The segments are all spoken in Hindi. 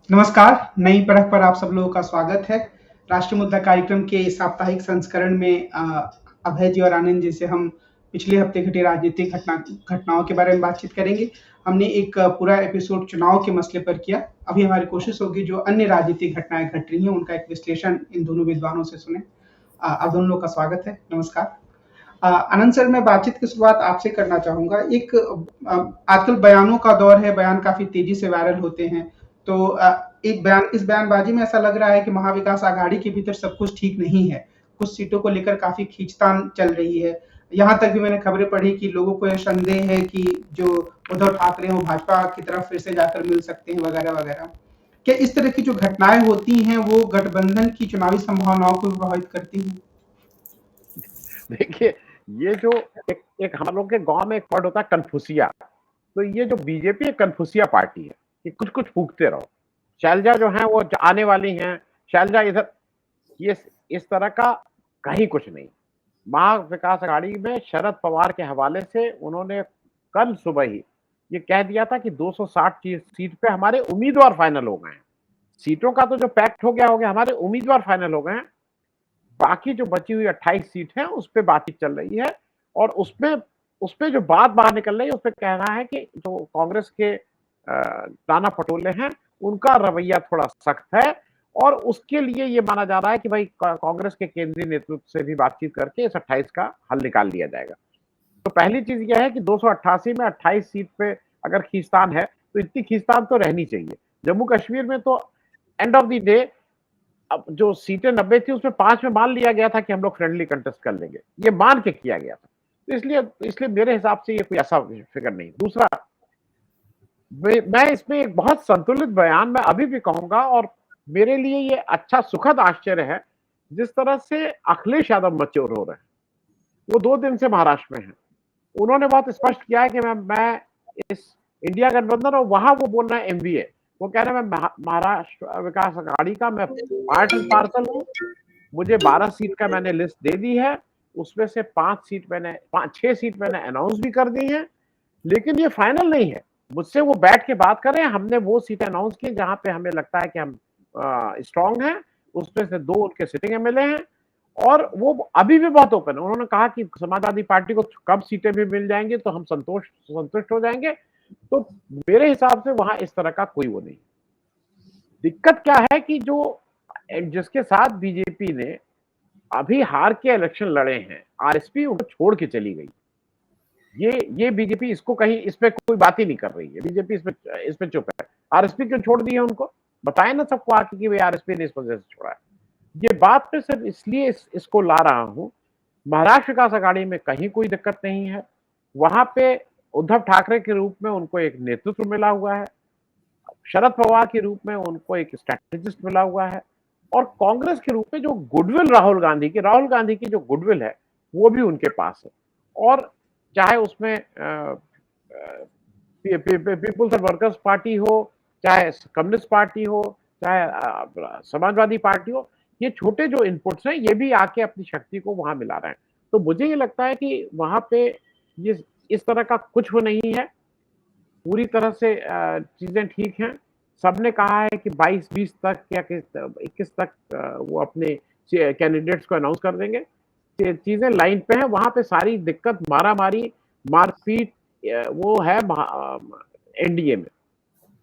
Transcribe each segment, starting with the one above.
नमस्कार, नई परख पर आप सब लोगों का स्वागत है। राष्ट्रीय मुद्दा कार्यक्रम के साप्ताहिक संस्करण में अभय जी और आनंद जी से हम पिछले हफ्ते घटी राजनीतिक घटनाओं के बारे में बातचीत करेंगे। हमने एक पूरा एपिसोड चुनाव के मसले पर किया। अभी हमारी कोशिश होगी जो अन्य राजनीतिक घटनाएं घट रही हैं उनका एक विश्लेषण इन दोनों विद्वानों से सुने। आप दोनों लोग का स्वागत है। नमस्कार। आनंद सर, मैं बातचीत की शुरुआत आपसे करना चाहूंगा। एक आजकल बयानों का दौर है, बयान काफी तेजी से वायरल होते हैं। तो एक बयान, इस बयानबाजी में ऐसा लग रहा है कि महाविकास आघाड़ी के भीतर सब कुछ ठीक नहीं है। कुछ सीटों को लेकर काफी खींचतान चल रही है। यहाँ तक भी मैंने खबरें पढ़ी कि लोगों को यह संदेह है कि जो उद्धव ठाकरे हैं वो भाजपा की तरफ फिर से जाकर मिल सकते हैं, वगैरह वगैरह। क्या इस तरह की जो घटनाएं होती हैं वो गठबंधन की चुनावी संभावनाओं को प्रभावित करती हैं? देखिए, ये जो एक हम लोग के गांव में एक वर्ड होता है कन्फ्यूसिया। तो ये जो बीजेपी एक कन्फ्यूसिया पार्टी है कि कुछ कुछ फूकते रहो। शैलजा जो है वो आने वाली हैं, शैलजा इधर, ये इस तरह का कहीं कुछ नहीं। महाविकास आघाड़ी में शरद पवार के हवाले से उन्होंने कल सुबह ही ये कह दिया था कि 260 सीट पे हमारे उम्मीदवार फाइनल हो गए हैं। सीटों का तो जो पैक्ट हो गया, हमारे उम्मीदवार फाइनल हो गए हैं। बाकी जो बची हुई 28 सीट है उस पर बातचीत चल रही है। और उसपे जो बात बाहर निकल रही है उसपे कहना है कि जो कांग्रेस के नाना पटोले हैं उनका रवैया थोड़ा सख्त है। और उसके लिए ये माना जा रहा है कि भाई कांग्रेस के केंद्रीय नेतृत्व से भी बातचीत करके इस 28 का हल निकाल लिया जाएगा। तो पहली चीज यह है कि 288 में 28 सीट पे अगर खींचतान है तो इतनी खींचतान तो रहनी चाहिए। जम्मू कश्मीर में तो एंड ऑफ द डे अब जो सीटें 90 थी उसमें 5 में मान लिया गया था कि हम लोग फ्रेंडली कंटेस्ट कर लेंगे, ये मान के किया गया था। तो इसलिए इसलिए मेरे हिसाब से ये कोई ऐसा फिक्र नहीं। दूसरा, मैं इसमें एक बहुत संतुलित बयान मैं अभी भी कहूंगा, और मेरे लिए ये अच्छा सुखद आश्चर्य है जिस तरह से अखिलेश यादव मैच्योर हो रहे हैं। वो 2 दिन से महाराष्ट्र में हैं। उन्होंने बहुत स्पष्ट किया है कि मैं इस इंडिया गठबंधन, और वहां वो बोल रहे हैं एमवीए, वो कह रहे हैं मैं महाराष्ट्र विकास अघाड़ी का मैं पार्ट एंड पार्सल हूं। मुझे 12 सीट का मैंने लिस्ट दे दी है, उसमें से 6 सीट मैंने अनाउंस भी कर दी है, लेकिन ये फाइनल नहीं है। मुझसे वो बैठ के बात करें, हमने वो सीट अनाउंस की जहां पे हमें लगता है कि हम स्ट्रांग हैं। उसमें से 2 उनके सिटिंग एमएलए हैं, और वो अभी भी बहुत ओपन है। उन्होंने कहा कि समाजवादी पार्टी को कब सीटें भी मिल जाएंगी तो हम संतुष्ट हो जाएंगे। तो मेरे हिसाब से वहां इस तरह का कोई वो नहीं। दिक्कत क्या है कि जो जिसके साथ बीजेपी ने अभी हार के इलेक्शन लड़े हैं, आरएसपी उनको छोड़ के चली गई। ये बीजेपी इसको कहीं इस पे कोई बात ही नहीं कर रही है। बीजेपी इस पे चुप है। आरएसपी क्यों छोड़ दी है उनको, बताए ना सबको आके कि भाई आरएसपी ने इस वजह से छोड़ा है। ये बात पे सिर्फ इसलिए इसको ला रहा हूं। महाराष्ट्र विकास अघाड़ी में कहीं कोई दिक्कत नहीं है। वहां पे उद्धव ठाकरे के रूप में उनको एक नेतृत्व मिला हुआ है, शरद पवार के रूप में उनको एक स्ट्रैटेजिस्ट मिला हुआ है, और कांग्रेस के रूप में जो गुडविल राहुल गांधी की जो गुडविल है वो भी उनके पास है। और चाहे उसमें पीपुल्स एंड वर्कर्स पार्टी हो, चाहे कम्युनिस्ट पार्टी हो, चाहे समाजवादी पार्टी हो, ये छोटे जो इनपुट्स हैं ये भी आके अपनी शक्ति को वहां मिला रहे हैं। तो मुझे ये लगता है कि वहां पे ये इस तरह का कुछ वो नहीं है। पूरी तरह से चीजें ठीक हैं। सबने कहा है कि 22-20 तक या 21 तक वो अपने कैंडिडेट्स को अनाउंस कर देंगे। चीजें लाइन पे हैं। वहां पे सारी दिक्कत मारामारी, मारपीट, वो है एनडीए में।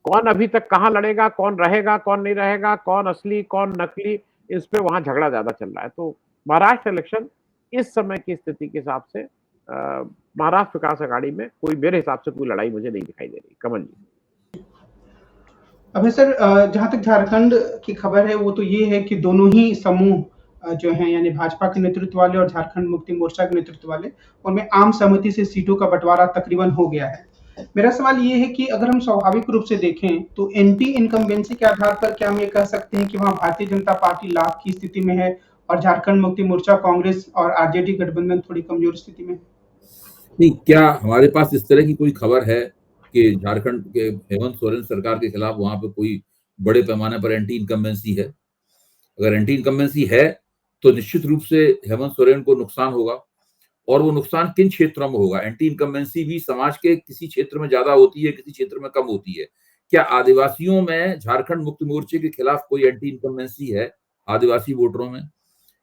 कौन अभी तक कहां लड़ेगा, कौन रहेगा, कौन नहीं रहेगा, कौन असली कौन नकली, इस पे वहां झगड़ा ज्यादा चल रहा है। तो महाराष्ट्र इलेक्शन इस समय की स्थिति के हिसाब से महाराष्ट्र विकास अघाड़ी में कोई, मेरे हिसाब से कोई लड़ाई मुझे नहीं दिखाई दे रही। कमल जी। अभी सर, जहाँ तक झारखंड की खबर है वो तो ये है कि दोनों ही समूह जो हैं, यानी भाजपा के नेतृत्व वाले और झारखंड मुक्ति मोर्चा के नेतृत्व वाले, उनमें आम सहमति से सीटों का बंटवारा तकरीबन हो गया है। मेरा सवाल ये है कि अगर हम स्वाभाविक रूप से देखें तो एंटी इनकम्बेंसी के आधार पर क्या हम ये कह सकते हैं कि वहाँ भारतीय जनता पार्टी लाभ की स्थिति में है और झारखंड मुक्ति मोर्चा, कांग्रेस और आरजेडी गठबंधन थोड़ी कमजोर स्थिति में है? नहीं, क्या हमारे पास इस तरह की कोई खबर है कि झारखंड के हेमंत सोरेन सरकार के खिलाफ वहां पे कोई बड़े पैमाने पर एंटी इनकम्बेंसी है? अगर एंटी इनकम्बेंसी है तो निश्चित रूप से हेमंत सोरेन को नुकसान होगा। और वो नुकसान किन क्षेत्रों में होगा? एंटी इनकम्बेंसी भी समाज के किसी क्षेत्र में ज्यादा होती है, किसी क्षेत्र में कम होती है। क्या आदिवासियों में झारखंड मुक्ति मोर्चे के खिलाफ कोई एंटी इनकम्बेंसी है आदिवासी वोटरों में,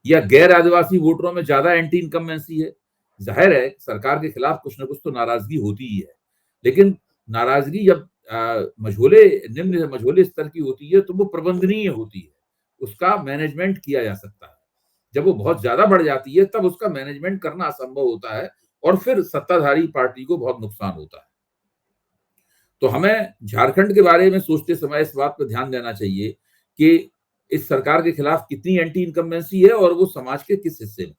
या गैर आदिवासी वोटरों में ज्यादा एंटी इनकम्बेंसी है? जाहिर है सरकार के खिलाफ कुछ ना कुछ तो नाराजगी होती ही है, लेकिन नाराजगी जब निम्न मझोले स्तर की होती है तो वो प्रबंधनीय होती है, उसका मैनेजमेंट किया जा सकता है। जब वो बहुत ज्यादा बढ़ जाती है तब उसका मैनेजमेंट करना असंभव होता है और फिर सत्ताधारी पार्टी को बहुत नुकसान होता है। तो हमें झारखंड के बारे में सोचते समय इस बात पर ध्यान देना चाहिए कि इस सरकार के खिलाफ कितनी एंटी इनकम्बेंसी है और वो समाज के किस हिस्से में।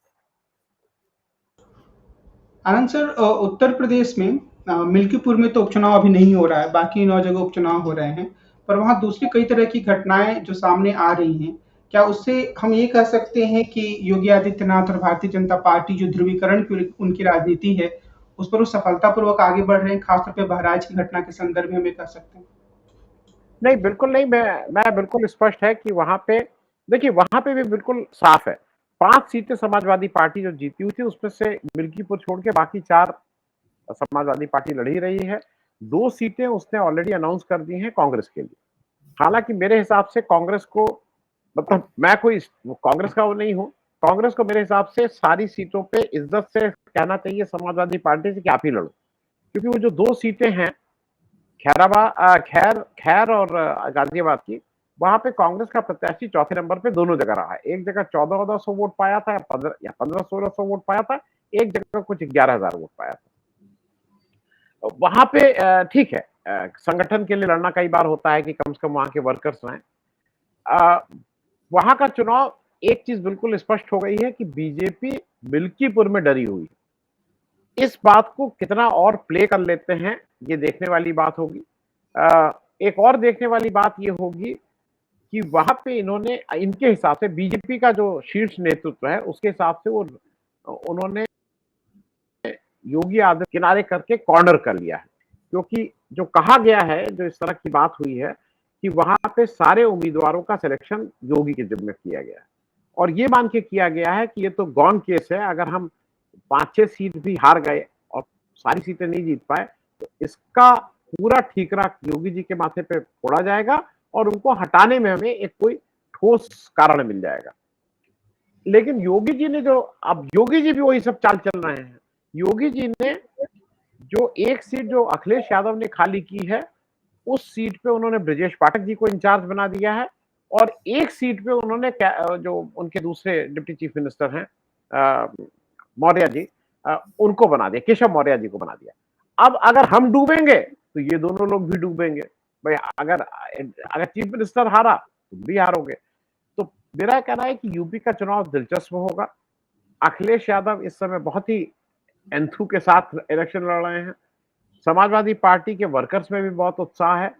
आनंद सर, उत्तर प्रदेश में मिल्कीपुर में तो उपचुनाव अभी नहीं हो रहा है, बाकी 9 जगह उपचुनाव हो रहे हैं, पर वहाँ दूसरी कई तरह की घटनाएं जो सामने आ रही हैं, क्या उससे हम ये कह सकते हैं कि योगी आदित्यनाथ और भारतीय जनता पार्टी जो ध्रुवीकरण की उनकी राजनीति है, उस पर वो सफलतापूर्वक आगे बढ़ रहे हैं, खासतौर पे बहराइच की घटना के संदर्भ में हम ये कह सकते हैं? नहीं, बिल्कुल नहीं। मैं बिल्कुल स्पष्ट है कि वहां पे देखिए, वहां पे भी बिल्कुल साफ है। 5 सीटें समाजवादी पार्टी जो जीती हुई थी, उसमें से मिल्कीपुर छोड़ के बाकी 4 समाजवादी पार्टी लड़ ही रही है। 2 सीटें उसने ऑलरेडी अनाउंस कर दी हैं कांग्रेस के लिए। हालांकि मेरे हिसाब से कांग्रेस को, मतलब मैं कोई कांग्रेस का वो नहीं हूं, कांग्रेस को मेरे हिसाब से सारी सीटों पे इज्जत से कहना चाहिए समाजवादी पार्टी से कि आप ही लड़ो, क्योंकि वो जो 2 सीटें हैं खैर और गाजियाबाद की, वहां पे कांग्रेस का प्रत्याशी चौथे नंबर पे दोनों जगह रहा है। एक जगह 1400 वोट पाया था, या 1500-1600 वोट पाया था, एक जगह कुछ 11,000 वोट पाया था। वहां पे ठीक है, संगठन के लिए लड़ना कई बार होता है कि कम से कम वहां के वर्कर्स रहें। वहां का चुनाव, एक चीज बिल्कुल स्पष्ट हो गई है कि बीजेपी मिल्कीपुर में डरी हुई है। इस बात को कितना और प्ले कर लेते हैं, ये देखने वाली बात होगी। एक और देखने वाली बात ये होगी कि वहां पे इन्होंने, इनके हिसाब से बीजेपी का जो शीर्ष नेतृत्व है उसके हिसाब से वो उन्होंने योगी आदित्य किनारे करके कॉर्नर कर लिया है, क्योंकि जो कहा गया है, जो इस तरह की बात हुई है कि वहां पे सारे उम्मीदवारों का सिलेक्शन योगी के जिम्मे किया गया है, और ये मान के किया गया है कि ये तो गॉन केस है, अगर हम 5-6 सीट भी हार गए और सारी सीटें नहीं जीत पाए तो इसका पूरा ठीकरा योगी जी के माथे पे फोड़ा जाएगा और उनको हटाने में हमें एक कोई ठोस कारण मिल जाएगा। लेकिन योगी जी ने जो, अब योगी जी भी वही सब चाल चल रहे हैं। योगी जी ने जो एक सीट जो अखिलेश यादव ने खाली की है, उस सीट पे उन्होंने ब्रजेश पाठक जी को इंचार्ज बना दिया है, और एक सीट पे उन्होंने जो उनके दूसरे डिप्टी चीफ मिनिस्टर हैं मौर्य जी, उनको बना दिया, केशव मौर्य जी को बना दिया। अब अगर हम डूबेंगे तो ये दोनों लोग भी डूबेंगे भाई। अगर चीफ मिनिस्टर हारा तुम भी हारोगे। तो मेरा कहना है कि यूपी का चुनाव दिलचस्प होगा। अखिलेश यादव इस समय बहुत ही एंथू के साथ इलेक्शन लड़ रहे हैं। समाजवादी पार्टी के वर्कर्स में भी बहुत उत्साह है,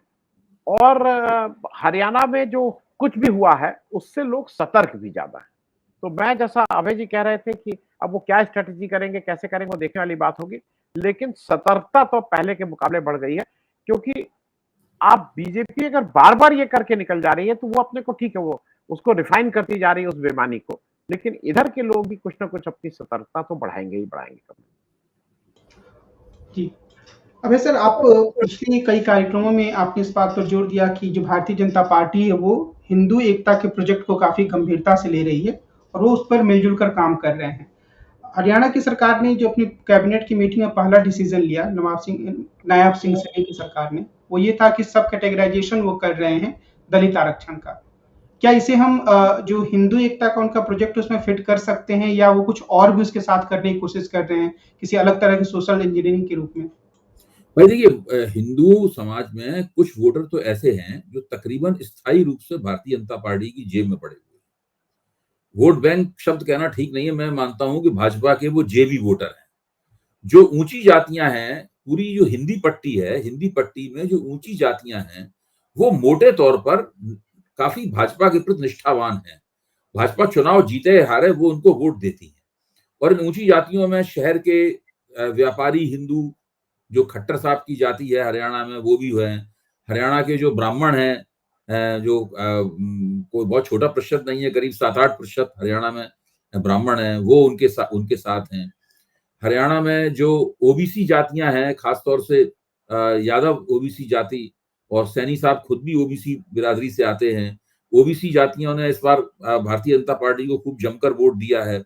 और हरियाणा में जो कुछ भी हुआ है उससे लोग सतर्क भी ज्यादा है। तो मैं, जैसा अभय जी कह रहे थे कि अब वो क्या स्ट्रेटेजी करेंगे, कैसे करेंगे, वो देखने वाली बात होगी। लेकिन सतर्कता तो पहले के मुकाबले बढ़ गई है, क्योंकि आप बीजेपी अगर बार बार ये करके निकल जा रही है तो वो अपने को, ठीक है, वो उसको रिफाइन करती जा रही है उस बेईमानी को, लेकिन इधर के लोग भी कुछ ना कुछ अपनी सतर्कता तो बढ़ाएंगे ही बढ़ाएंगे कभी। जी। अभय सर, आप पिछले कई कार्यक्रमों में आपने इस बात पर जोर दिया कि जो भारतीय जनता पार्टी है वो हिंदू एकता के प्रोजेक्ट को काफी गंभीरता से ले रही है और वो उस पर मिलजुल कर काम कर रहे हैं। हरियाणा की सरकार ने जो अपनी कैबिनेट की मीटिंग में पहला डिसीजन लिया, नायब सिंह सैनी की सरकार ने, वो ये था कि सब कैटेगराइजेशन वो कर रहे हैं दलित आरक्षण का। क्या इसे हम जो हिंदू एकता का उनका प्रोजेक्ट उसमें फिट कर सकते हैं, या वो कुछ और भी उसके साथ करने की कोशिश कर रहे हैं किसी अलग तरह की सोशल इंजीनियरिंग के रूप में? भाई देखिए, हिंदू समाज में कुछ वोटर तो ऐसे हैं जो तकरीबन स्थायी रूप से भारतीय जनता पार्टी की जेब में पड़े हुए हैं। वोट बैंक शब्द कहना ठीक नहीं है, मैं मानता हूं कि भाजपा के वो जेबी वोटर हैं। जो ऊंची जातियां हैं, पूरी जो हिंदी पट्टी है, हिंदी पट्टी में जो ऊंची जातियां हैं, वो मोटे तौर पर काफी भाजपा के प्रति निष्ठावान हैं। भाजपा चुनाव जीते हारे वो उनको वोट देती है। और इन ऊंची जातियों में शहर के व्यापारी हिंदू, जो खट्टर साहब की जाति है हरियाणा में, वो भी है। हरियाणा के जो ब्राह्मण हैं, जो कोई बहुत छोटा प्रतिशत नहीं है, करीब 7-8% हरियाणा में ब्राह्मण हैं, वो उनके साथ हैं। हरियाणा में जो ओबीसी जातियां हैं, खासतौर से यादव ओबीसी जाति, और सैनी साहब खुद भी ओबीसी बिरादरी से आते हैं। ओबीसी जातियों ने इस बार भारतीय जनता पार्टी को खूब जमकर वोट दिया है।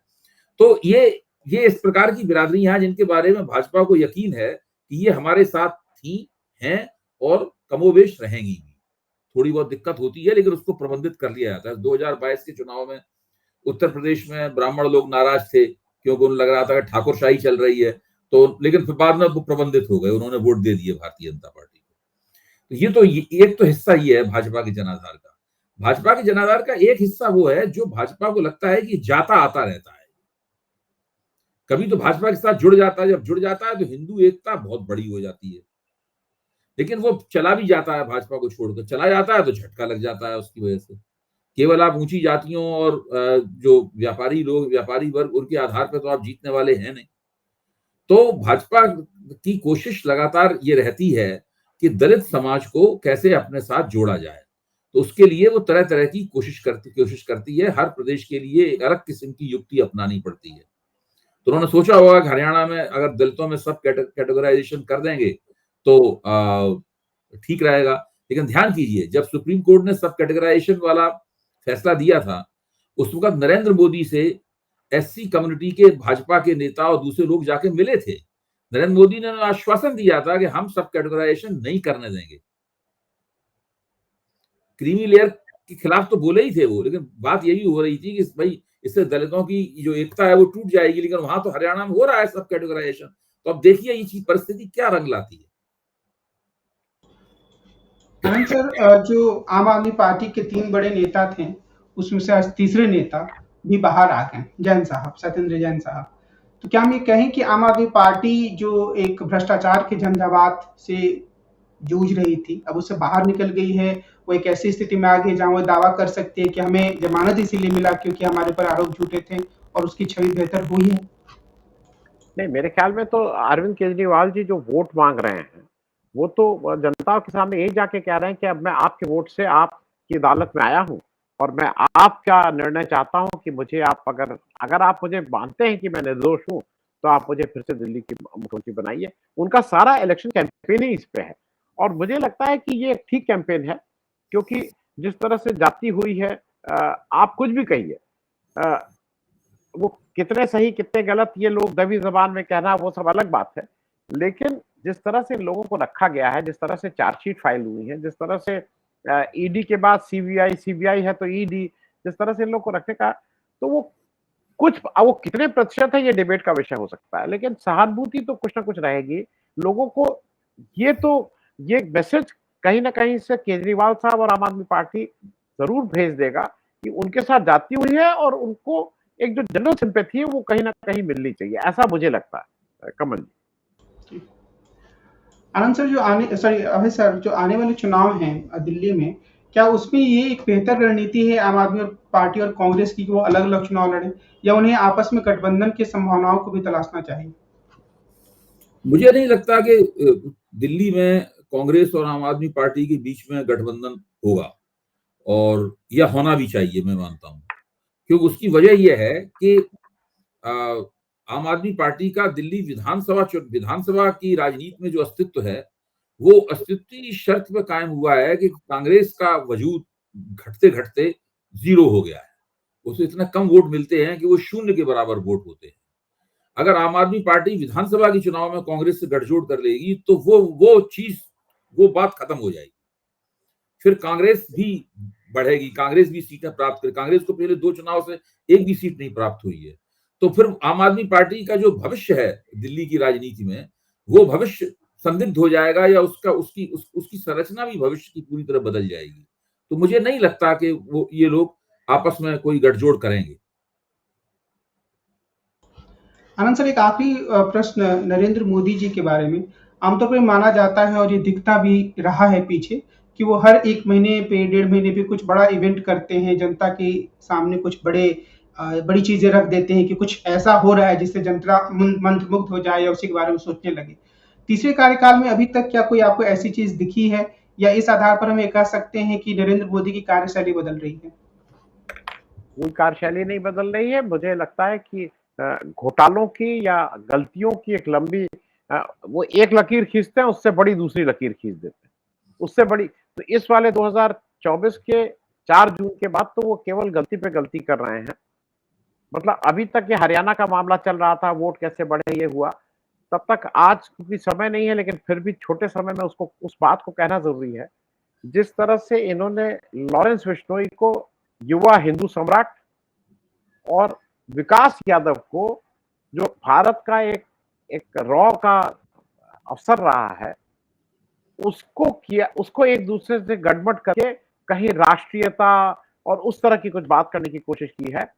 तो ये इस प्रकार की बिरादरियां हैं जिनके बारे में भाजपा को यकीन है कि ये हमारे साथ थी, हैं और कमोबेश रहेंगी भी। थोड़ी बहुत दिक्कत होती है लेकिन उसको प्रबंधित कर लिया जाता है। 2022 के चुनाव में उत्तर प्रदेश में ब्राह्मण लोग नाराज थे क्योंकि उन्हें लग रहा था कि ठाकुरशाही चल रही है, तो लेकिन फिर बाद में वो प्रबंधित हो गए, उन्होंने वोट दे दिए भारतीय जनता पार्टी को। तो एक तो हिस्सा ये है भाजपा के जनाधार का। भाजपा के जनाधार का एक हिस्सा वो है जो भाजपा को लगता है कि जाता आता रहता है। कभी तो भाजपा के साथ जुड़ जाता है, जब जुड़ जाता है तो हिंदू एकता बहुत बड़ी हो जाती है, लेकिन वो चला भी जाता है, भाजपा को छोड़कर चला जाता है तो झटका लग जाता है उसकी वजह से। केवल आप ऊंची जातियों और जो व्यापारी लोग, व्यापारी वर्ग, उनके आधार पर तो आप जीतने वाले हैं नहीं। तो भाजपा की कोशिश लगातार ये रहती है कि दलित समाज को कैसे अपने साथ जोड़ा जाए, तो उसके लिए वो तरह तरह की कोशिश करती है। हर प्रदेश के लिए एक अलग किस्म की युक्ति अपनानी पड़ती है। तो उन्होंने सोचा होगा कि हरियाणा में अगर दलितों में सब कैटेगराइजेशन कर देंगे तो ठीक रहेगा। लेकिन ध्यान कीजिए, जब सुप्रीम कोर्ट ने सब कैटेगराइजेशन वाला फैसला दिया था, उस वक्त नरेंद्र मोदी से एससी कम्युनिटी के भाजपा के नेता और दूसरे लोग जाके मिले थे। नरेंद्र मोदी ने आश्वासन दिया था कि हम सब कैटेगराइजेशन नहीं करने देंगे। क्रीमी लेयर के खिलाफ तो बोले ही थे वो, लेकिन बात यही हो रही थी कि भाई इससे दलितों की जो एकता है वो टूट जाएगी। लेकिन वहां तो हरियाणा में हो रहा है सब कैटेगराइजेशन। तो अब देखिए ये चीज परिस्थिति क्या रंग लाती है। आनंद सर, जो आम आदमी पार्टी के 3 बड़े नेता थे, उसमें से आज तीसरे नेता भी बाहर आ गए, जैन साहब, सत्येंद्र जैन साहब। तो क्या हम ये कहें कि आम आदमी पार्टी जो एक भ्रष्टाचार के झंझावात से जूझ रही थी, अब उससे बाहर निकल गई है, वो एक ऐसी स्थिति में आ गई जहां वो दावा कर सकती है कि हमें जमानत इसीलिए मिला क्योंकि हमारे पर आरोप झूठे थे और उसकी छवि बेहतर हुई है? नहीं, मेरे ख्याल में तो अरविंद केजरीवाल जी जो वोट मांग रहे हैं, वो तो जनता के सामने यही जाके कह रहे हैं कि अब मैं आपके वोट से आपकी अदालत में आया हूँ और मैं आपका निर्णय चाहता हूँ कि मुझे आप अगर आप मुझे मानते हैं कि मैं निर्दोष हूँ, तो आप मुझे फिर से दिल्ली की मुख्यमंत्री बनाइए। उनका सारा इलेक्शन कैंपेन ही इस पे है और मुझे लगता है कि ये एक ठीक कैंपेन है, क्योंकि जिस तरह से जाती हुई है, आप कुछ भी कहिए, वो कितने सही कितने गलत ये लोग दबी जबान में कहना वो सब अलग बात है। लेकिन जिस तरह से लोगों को रखा गया है, जिस तरह से चार्जशीट फाइल हुई है, जिस तरह से ईडी के बाद सीबीआई, सीबीआई है तो ईडी, जिस तरह से इन लोग को रखने का, तो वो कितने प्रतिशत है ये डिबेट का विषय हो सकता है, लेकिन सहानुभूति तो कुछ ना कुछ रहेगी लोगों को। ये तो ये मैसेज कहीं ना कहीं से केजरीवाल साहब और आम आदमी पार्टी जरूर भेज देगा कि उनके साथ जाती हुई है और उनको एक जो जनरल सिंपैथी है वो कहीं ना कहीं मिलनी चाहिए, ऐसा मुझे लगता है। कमल जी। आनंद सर, अभय सर, जो आने वाले चुनाव हैं दिल्ली में, क्या उसमें ये एक बेहतर रणनीति है आम आदमी और पार्टी और कांग्रेस की कि वो अलग अलग चुनाव लड़े, या उन्हें आपस में गठबंधन की संभावनाओं को भी तलाशना चाहिए? मुझे नहीं लगता कि दिल्ली में कांग्रेस और आम आदमी पार्टी के बीच में गठबंधन होगा, और यह होना भी चाहिए, मैं मानता हूं। क्योंकि उसकी वजह यह है कि आम आदमी पार्टी का दिल्ली विधानसभा की राजनीति में जो अस्तित्व है, वो अस्तित्व की शर्त पर कायम हुआ है कि कांग्रेस का वजूद घटते घटते जीरो हो गया है। उसे इतना कम वोट मिलते हैं कि वो शून्य के बराबर वोट होते हैं। अगर आम आदमी पार्टी विधानसभा के चुनाव में कांग्रेस से गठजोड़ कर लेगी तो वो बात खत्म हो जाएगी। फिर कांग्रेस भी बढ़ेगी, कांग्रेस भी सीटें प्राप्त करे। कांग्रेस को पिछले 2 चुनाव से एक भी सीट नहीं प्राप्त हुई है। तो फिर आम आदमी पार्टी का जो भविष्य है दिल्ली की राजनीति में, वो भविष्य संदिग्ध हो जाएगा, या उसकी संरचना भी भविष्य की पूरी तरह बदल जाएगी। तो मुझे नहीं लगता कि ये लोग आपस में कोई गठजोड़ करेंगे। आनंद सर, एक आखिरी प्रश्न नरेंद्र मोदी जी के बारे में। आमतौर पर माना जाता है और ये दिखता भी रहा है पीछे कि वो हर 1 महीने पे, 1.5 महीने पे कुछ बड़ा इवेंट करते हैं, जनता के सामने कुछ बड़ी चीजें रख देते हैं कि कुछ ऐसा हो रहा है जिससे जनता मंत्रमुग्ध हो जाए या उसी के बारे में सोचने लगे। तीसरे कार्यकाल में अभी तक क्या कोई आपको ऐसी चीज दिखी है, या इस आधार पर हम ये कह सकते हैं कि नरेंद्र मोदी की कार्यशैली बदल रही है? कोई कार्यशैली नहीं बदल रही है। मुझे लगता है कि घोटालों की या गलतियों की एक लंबी वो एक लकीर खींचते हैं, उससे बड़ी दूसरी लकीर खींच देते हैं। उससे बड़ी। तो इस वाले 2024 के 4 जून के बाद तो वो केवल गलती पे गलती कर रहे हैं। मतलब अभी तक ये हरियाणा का मामला चल रहा था, वोट कैसे बढ़े ये हुआ, तब तक आज क्योंकि समय नहीं है, लेकिन फिर भी छोटे समय में उसको उस बात को कहना ज़रूरी है। जिस तरह से इन्होंने लॉरेंस बिश्नोई को युवा हिंदू सम्राट और विकास यादव को, जो भारत का एक एक रॉ का अफ़सर रहा है, उसको एक दूसरे से गड़बड़ करके कहीं राष्ट्रीयता और उस तरह की कुछ बात करने की कोशिश की है।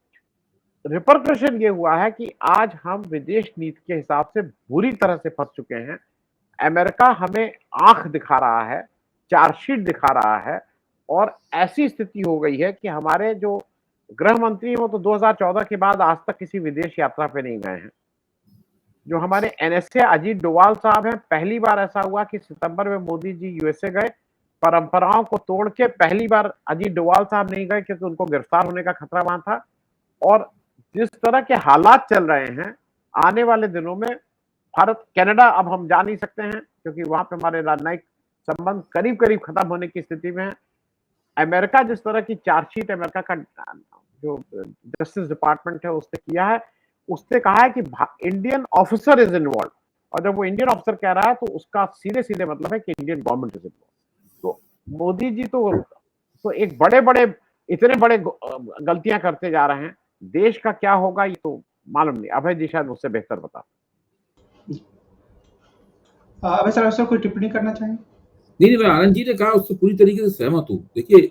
रिपरकशन ये हुआ है कि आज हम विदेश नीति के हिसाब से बुरी तरह से फंस चुके हैं। अमेरिका हमें आंख दिखा रहा है, चार्जशीट दिखा रहा है और ऐसी स्थिति हो गई है कि हमारे जो गृह मंत्री हैं वो तो 2014 के बाद आज तक किसी विदेश यात्रा पे नहीं गए हैं। जो हमारे एनएसए अजीत डोवाल साहब हैं, पहली बार ऐसा हुआ कि सितंबर में मोदी जी यूएसए गए, परंपराओं को तोड़ के पहली बार अजीत डोवाल साहब नहीं गए क्योंकि उनको गिरफ्तार होने का खतरा वहां था। और जिस तरह के हालात चल रहे हैं, आने वाले दिनों में भारत कनाडा अब हम जा नहीं सकते हैं क्योंकि वहां पे हमारे राजनयिक संबंध करीब करीब खत्म होने की स्थिति में है। अमेरिका जिस तरह की चार्जशीट अमेरिका का जो जस्टिस डिपार्टमेंट है उसने किया है, उसने कहा है कि इंडियन ऑफिसर इज इन्वॉल्व, और जब वो इंडियन ऑफिसर कह रहा है तो उसका सीधे सीधे मतलब है कि इंडियन गवर्नमेंट इज इन्वॉल्व। तो मोदी जी तो एक बड़े बड़े इतने बड़े गलतियां करते जा रहे हैं। देश का क्या होगा ये तो मालूम नहीं। अभय जी शायद मुझसे बेहतर बता। अभय सर कोई टिप्पणी करना चाहेंगे? नहीं, मैं आनंद जी ने कहा उससे पूरी तरीके से सहमत हूँ। देखिए,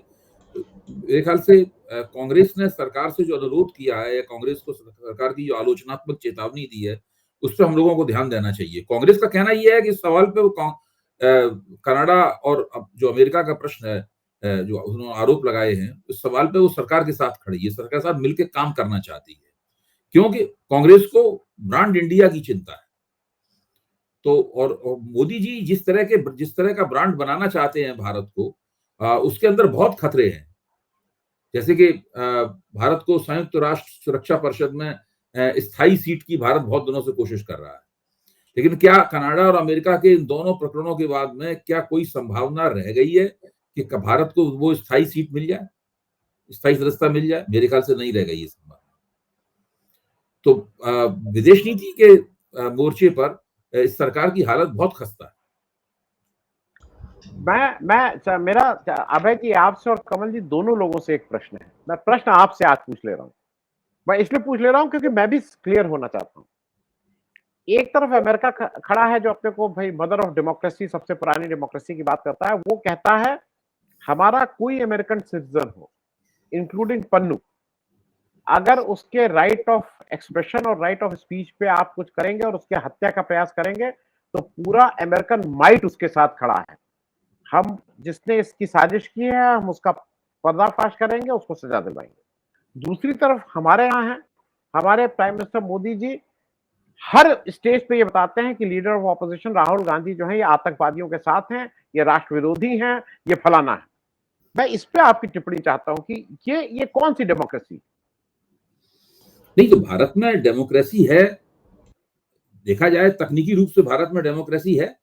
मेरे ख्याल से कांग्रेस ने सरकार से जो अनुरोध किया है या कांग्रेस को सरकार की जो आलोचनात्मक चेतावनी दी है, उस पर हम लोगों को ध्यान देना चाहिए। कांग्रेस का कहना यह है कि इस सवाल पे वो कनाडा और जो अमेरिका का प्रश्न है, जो उन्होंने आरोप लगाए हैं, उस सवाल पे वो सरकार के साथ खड़ी है, सरकार के साथ मिलकर काम करना चाहती है, क्योंकि कांग्रेस को ब्रांड इंडिया की चिंता है। तो और मोदी जी जिस तरह का ब्रांड बनाना चाहते हैं भारत को, उसके अंदर बहुत खतरे हैं। जैसे कि भारत को संयुक्त राष्ट्र सुरक्षा परिषद में स्थायी सीट की भारत बहुत दिनों से कोशिश कर रहा है, लेकिन क्या कनाडा और अमेरिका के इन दोनों प्रकरणों के बाद में क्या कोई संभावना रह गई है कि भारत को वो स्थायी सीट मिल जाए, स्थायी सदस्यता मिल जाए? मेरे ख्याल से नहीं रह गई है संभावना। तो विदेश नीति के मोर्चे पर इस सरकार की हालत बहुत खस्ता है। मेरा अभय जी आपसे और कमल जी दोनों लोगों से एक प्रश्न है। मैं प्रश्न आपसे आज पूछ ले रहा हूं। मैं इसलिए पूछ ले रहा हूं क्योंकि मैं भी क्लियर होना चाहता हूं। एक तरफ अमेरिका खड़ा है जो अपने को भाई मदर ऑफ डेमोक्रेसी, सबसे पुरानी डेमोक्रेसी की बात करता है। वो कहता है हमारा कोई अमेरिकन सिटीजन हो, इंक्लूडिंग पन्नू, अगर उसके राइट ऑफ एक्सप्रेशन और राइट ऑफ स्पीच पे आप कुछ करेंगे और उसके हत्या का प्रयास करेंगे तो पूरा अमेरिकन माइट उसके साथ खड़ा है। हम जिसने इसकी साजिश की है हम उसका पर्दाफाश करेंगे, उसको सजा दिलवाएंगे। दूसरी तरफ हमारे यहाँ है, हमारे प्राइम मिनिस्टर मोदी जी हर स्टेज पे ये बताते हैं कि leader of opposition Rahul Gandhi जो है ये आतंकवादियों के साथ हैं, ये राष्ट्र विरोधी हैं, ये फलाना है। मैं इस पे आपकी टिप्पणी चाहता हूं कि ये कौन सी डेमोक्रेसी? नहीं, तो भारत में डेमोक्रेसी है, देखा जाए तकनीकी रूप से भारत में डेमोक्रेसी है।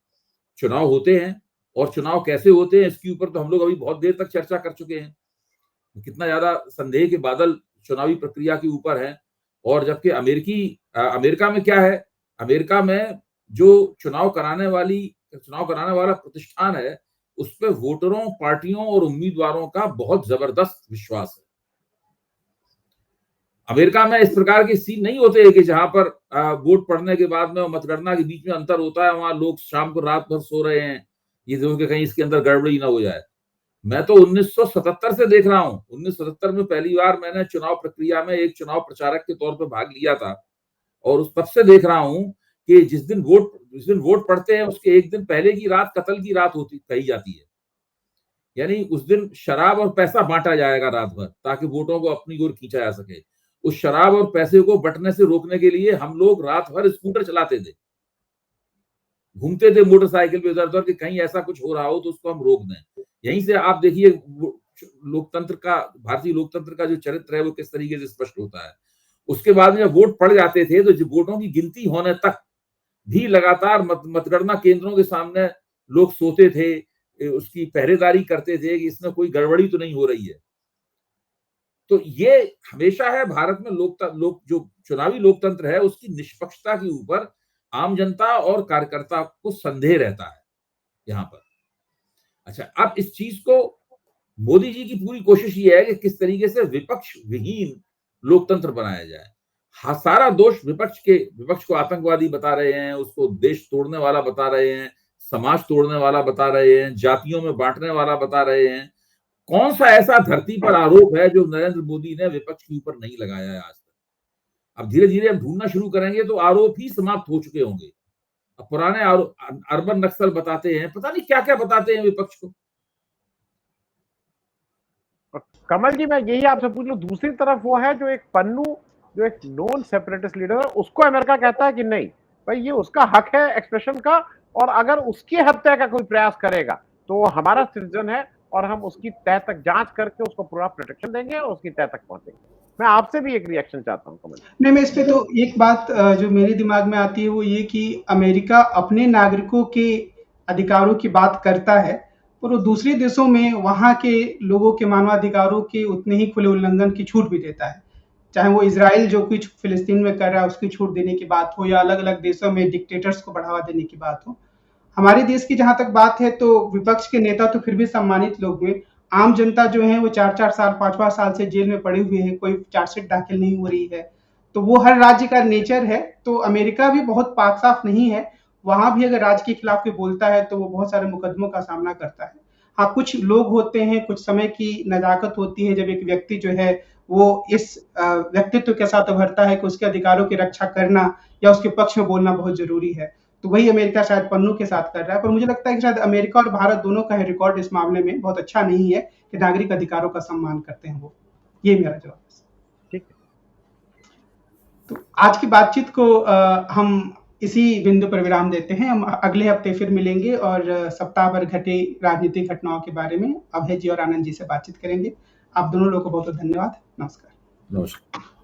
चुनाव होते हैं और चुनाव कैसे होते हैं इसके ऊपर तो हम लोग अभी बहुत देर तक चर्चा कर चुके हैं। कितना ज्यादा संदेह के बादल चुनावी प्रक्रिया के ऊपर है। और जबकि अमेरिका में क्या है, अमेरिका में जो चुनाव कराने वाला प्रतिष्ठान है, उस पर वोटरों, पार्टियों और उम्मीदवारों का बहुत जबरदस्त विश्वास है। अमेरिका में इस प्रकार के सीन नहीं होते हैं कि जहां पर वोट पड़ने के बाद में और मतगणना के बीच में अंतर होता है, वहां लोग शाम को रात भर सो रहे हैं ये जो कि कहीं इसके अंदर गड़बड़ी ना हो जाए। मैं तो 1977 से देख रहा हूं। 1977 में पहली बार मैंने चुनाव प्रक्रिया में एक चुनाव प्रचारक के तौर पर भाग लिया था और उस तब से देख रहा हूं कि जिस दिन वोट पड़ते हैं उसके एक दिन पहले की रात कत्ल की रात होती कही जाती है। यानी उस दिन शराब और पैसा बांटा जाएगा रात भर ताकि वोटों को अपनी ओर खींचा जा सके। उस शराब और पैसे को बंटने से रोकने के लिए हम लोग रात भर स्कूटर चलाते थे, घूमते थे मोटरसाइकिल पे इधर-उधर कि कहीं ऐसा कुछ हो रहा हो तो उसको हम रोक दें। यहीं से आप देखिए भारतीय लोकतंत्र का जो चरित्र है वो किस तरीके से स्पष्ट होता है। उसके बाद में जब वोट पड़ जाते थे तो वोटों की गिनती होने तक भी लगातार मतगणना केंद्रों के सामने लोग सोते थे, उसकी पहरेदारी करते थे कि इसमें कोई गड़बड़ी तो नहीं हो रही है। तो ये हमेशा है भारत में जो चुनावी लोकतंत्र है उसकी निष्पक्षता के ऊपर आम जनता और कार्यकर्ता को संदेह रहता है यहाँ पर। अच्छा, अब इस चीज को मोदी जी की पूरी कोशिश ये है कि किस तरीके से विपक्ष विहीन लोकतंत्र बनाया जाए। हाँ, सारा दोष विपक्ष को आतंकवादी बता रहे हैं, उसको देश तोड़ने वाला बता रहे हैं, समाज तोड़ने वाला बता रहे हैं, जातियों में बांटने वाला बता रहे हैं। कौन सा ऐसा धरती पर आरोप है जो नरेंद्र मोदी ने विपक्ष के ऊपर नहीं लगाया है आज तक? अब धीरे धीरे हम ढूंढना शुरू करेंगे तो आरोप ही समाप्त हो चुके होंगे। अब पुराने अर्बन नक्सल बताते हैं, पता नहीं क्या क्या बताते हैं विपक्ष को। कमल जी, मैं यही आपसे पूछ लूं, दूसरी तरफ वो है जो एक पन्नू, जो एक नॉन सेपरेटिस्ट लीडर है, उसको अमेरिका कहता है कि नहीं भाई, ये उसका हक है एक्सप्रेशन का, और अगर उसकी हत्या का कोई प्रयास करेगा तो वो हमारा सिटीजन है और हम उसकी तह तक जांच करके उसको पूरा प्रोटेक्शन देंगे और उसकी तह तक पहुंचेंगे। मैं आपसे भी एक रिएक्शन चाहता हूं कमल। नहीं, मैं इस पे तो एक बात जो मेरे दिमाग में आती है वो ये कि अमेरिका अपने नागरिकों के अधिकारों की बात करता है, पर वो दूसरे देशों में वहाँ के लोगों के मानवाधिकारों के उतने ही खुले उल्लंघन की छूट भी देता है। चाहे वो इजराइल जो कुछ फिलिस्तीन में कर रहा है उसकी छूट देने की बात हो, या अलग अलग देशों में डिक्टेटर्स को बढ़ावा देने की बात हो। हमारे देश की जहां तक बात है तो विपक्ष के नेता तो फिर भी सम्मानित लोग हुए, आम जनता जो है वो 4-4 साल 5-5 साल से जेल में पड़े हुए हैं, कोई चार्जशीट दाखिल नहीं हो रही है। तो वो हर राज्य का नेचर है। तो अमेरिका भी बहुत पाक साफ नहीं है, वहां भी अगर राज्य के खिलाफ कोई बोलता है तो वो बहुत सारे मुकदमों का सामना करता है। हाँ, कुछ लोग होते हैं, कुछ समय की नजाकत होती है जब एक व्यक्ति जो है वो इस व्यक्तित्व के साथ उभरता है कि उसके अधिकारों की रक्षा करना या उसके पक्ष में बोलना बहुत जरूरी है। तो वही अमेरिका शायद पन्नू के साथ कर रहा है, पर मुझे लगता है कि शायद अमेरिका और भारत दोनों का रिकॉर्ड इस मामले में बहुत अच्छा नहीं है कि नागरिक अधिकारों का सम्मान करते हैं वो। ये मेरा जवाब है। ठीक है, तो आज की बातचीत को हम इसी बिंदु पर विराम देते हैं। हम अगले हफ्ते फिर मिलेंगे और सप्ताह भर घटी राजनीतिक घटनाओं के बारे में अभय जी और आनंद जी से बातचीत करेंगे। आप दोनों लोगों को बहुत बहुत धन्यवाद। नमस्कार। नमस्कार।